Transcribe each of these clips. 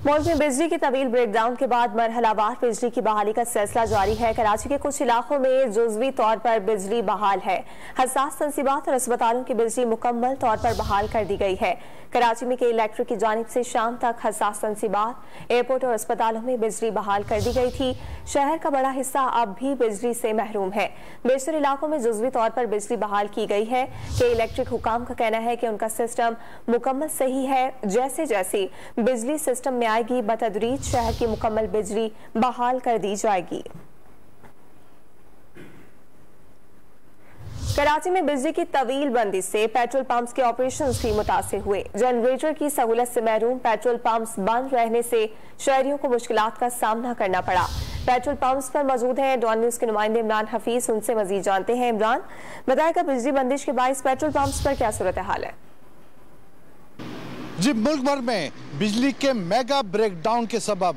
मुल्क में बिजली की तवील ब्रेकडाउन के बाद मरहलावार बिजली की बहाली का सिलसिला जारी है। कराची के कुछ इलाकों में जुज़वी तौर पर बिजली बहाल है। हसास तंसीबात और अस्पतालों की बिजली मुकम्मल तौर पर बहाल कर दी गई है। कराची में के इलेक्ट्रिक की जानिब से शाम तक हसास तंसीबात, एयरपोर्ट और अस्पतालों में बिजली बहाल कर दी गई थी। शहर का बड़ा हिस्सा अब भी बिजली से महरूम है। बेशतर इलाकों में जुज़वी तौर पर बिजली बहाल की गई है कि इलेक्ट्रिक हुकाम का कहना है कि उनका सिस्टम मुकम्मल सही है। जैसे जैसे बिजली सिस्टम में आएगी बतदरीज शहर की मुकम्मल बिजली बहाल कर दी जाएगी। कराची में बिजली की तवील बंदी से पेट्रोल पंप्स के ऑपरेशंस भी मुतासिर हुए। जनरेटर की सहूलत से महरूम पेट्रोल पंप्स बंद रहने से शहरियों को मुश्किलात का सामना करना पड़ा। पेट्रोल पंप्स पर मौजूद हैं डॉन न्यूज के नुमाइंदे इमरान हफीज, उनसे मजीद जानते हैं। इमरान, बताएगा बिजली बंदिश के बाइस पेट्रोल पंप्स पर क्या सूरत हाल है? जी, मुल्क भर में बिजली के मेगा ब्रेकडाउन के सबब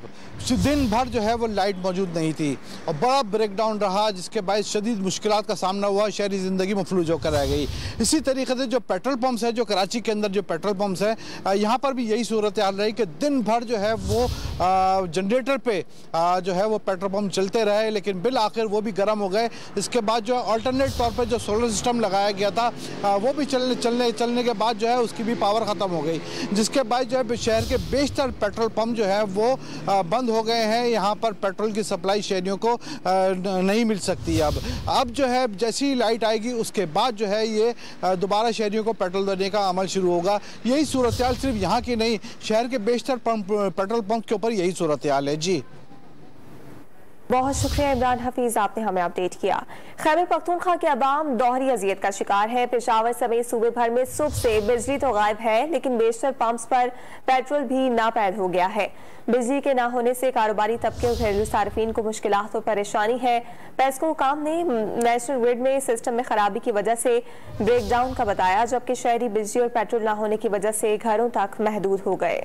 दिन भर जो है वो लाइट मौजूद नहीं थी और बड़ा ब्रेकडाउन रहा, जिसके बाद शदीद मुश्किलात का सामना हुआ। शहरी ज़िंदगी मफलूज होकर रह गई। इसी तरीके से जो पेट्रोल पंप्स है, जो कराची के अंदर जो पेट्रोल पंप्स है, यहाँ पर भी यही सूरत हाल रही कि दिन भर जो है वो जनरेटर पे जो है वो पेट्रोल पंप चलते रहे, लेकिन बिल आखिर वो भी गर्म हो गए। इसके बाद जो अल्टरनेट तौर पर जो सोलर सिस्टम लगाया गया था वो भी चलने के बाद जो है उसकी भी पावर ख़त्म हो गई, जिसके बाद जो है शहर के बेशतर पेट्रोल पंप जो है वो बंद हो गए हैं। यहाँ पर पेट्रोल की सप्लाई शहरियों को नहीं मिल सकती। अब जो है जैसी लाइट आएगी उसके बाद जो है ये दोबारा शहरियों को पेट्रोल देने का अमल शुरू होगा। यही सूरत हाल सिर्फ यहाँ की नहीं, शहर के बेशतर पेट्रोल पंप के ऊपर यही सूरत हाल है। जी, बहुत शुक्रिया इमरान हफीज, आपने हमें अपडेट किया। खैबर पख्तूनख्वा के अवाम दोहरी अजियत का शिकार है। पेशावर समेत सूबे भर में सुबह से बिजली तो गायब है, लेकिन बेशतर पंप्स पर पेट्रोल भी नापैद हो गया है। बिजली के न होने से कारोबारी तबके और घरेलू सार्फिन को मुश्किलात और परेशानी है। पेस्को हुकाम ने नेशनल ग्रिड में सिस्टम में खराबी की वजह से ब्रेकडाउन का बताया, जबकि शहरी बिजली और पेट्रोल न होने की वजह से घरों तक महदूद हो गए।